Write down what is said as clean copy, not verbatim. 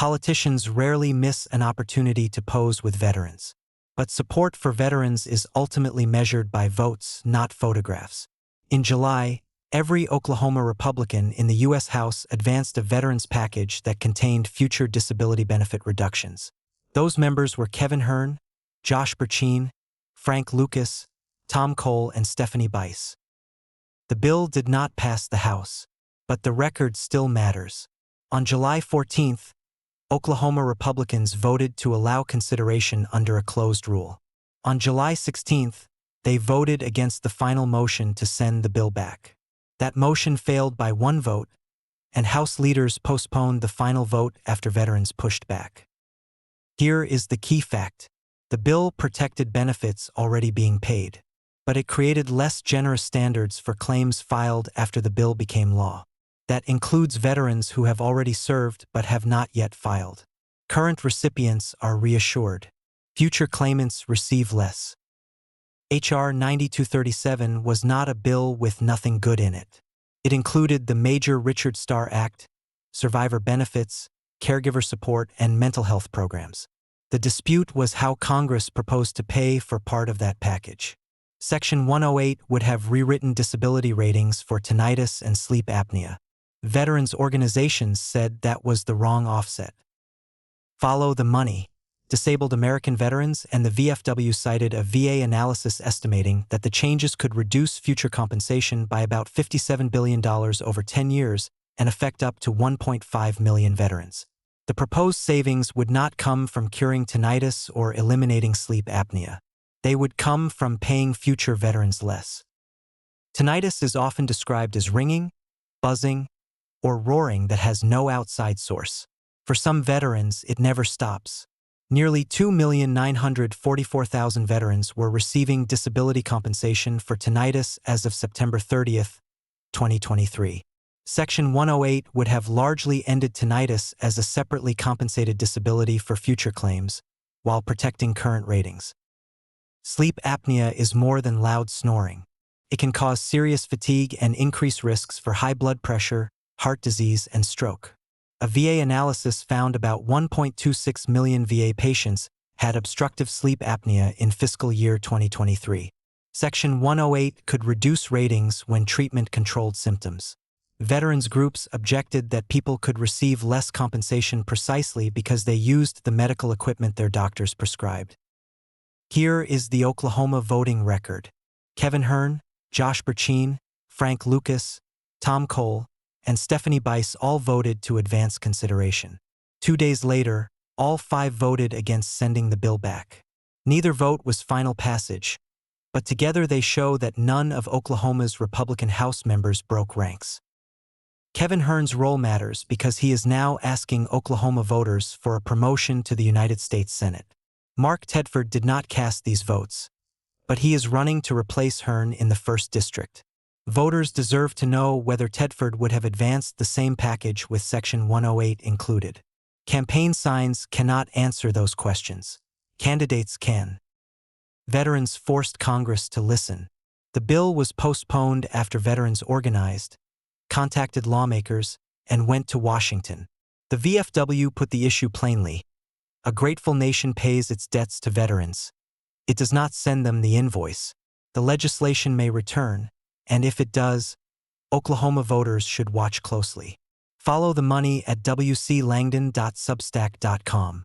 Politicians rarely miss an opportunity to pose with veterans. But support for veterans is ultimately measured by votes, not photographs. In July, every Oklahoma Republican in the U.S. House advanced a veterans package that contained future disability benefit reductions. Those members were Kevin Hern, Josh Burchine, Frank Lucas, Tom Cole, and Stephanie Bice. The bill did not pass the House, but the record still matters. On July 14th, Oklahoma Republicans voted to allow consideration under a closed rule. On July 16th, they voted against the final motion to send the bill back. That motion failed by one vote, and House leaders postponed the final vote after veterans pushed back. Here is the key fact. The bill protected benefits already being paid, but it created less generous standards for claims filed after the bill became law. That includes veterans who have already served but have not yet filed. Current recipients are reassured. Future claimants receive less. H.R. 9237 was not a bill with nothing good in it. It included the major Richard Starr Act, survivor benefits, caregiver support, and mental health programs. The dispute was how Congress proposed to pay for part of that package. Section 108 would have rewritten disability ratings for tinnitus and sleep apnea. Veterans organizations said that was the wrong offset. Follow the money. Disabled American veterans and the VFW cited a VA analysis estimating that the changes could reduce future compensation by about $57 billion over 10 years and affect up to 1.5 million veterans. The proposed savings would not come from curing tinnitus or eliminating sleep apnea. They would come from paying future veterans less. Tinnitus is often described as ringing, buzzing, or roaring that has no outside source. For some veterans, it never stops. Nearly 2,944,000 veterans were receiving disability compensation for tinnitus as of September 30, 2023. Section 108 would have largely ended tinnitus as a separately compensated disability for future claims, while protecting current ratings. Sleep apnea is more than loud snoring. It can cause serious fatigue and increase risks for high blood pressure, heart disease, and stroke. A VA analysis found about 1.26 million VA patients had obstructive sleep apnea in fiscal year 2023. Section 108 could reduce ratings when treatment controlled symptoms. Veterans groups objected that people could receive less compensation precisely because they used the medical equipment their doctors prescribed. Here is the Oklahoma voting record. Kevin Hern, Josh Burchine, Frank Lucas, Tom Cole, and Stephanie Bice all voted to advance consideration. 2 days later, all 5 voted against sending the bill back. Neither vote was final passage, but together they show that none of Oklahoma's Republican House members broke ranks. Kevin Hern's role matters because he is now asking Oklahoma voters for a promotion to the United States Senate. Mark Tedford did not cast these votes, but he is running to replace Hern in the 1st District. Voters deserve to know whether Tedford would have advanced the same package with Section 108 included. Campaign signs cannot answer those questions. Candidates can. Veterans forced Congress to listen. The bill was postponed after veterans organized, contacted lawmakers, and went to Washington. The VFW put the issue plainly. A grateful nation pays its debts to veterans. It does not send them the invoice. The legislation may return, and if it does, Oklahoma voters should watch closely. Follow the money at wclangdon.substack.com.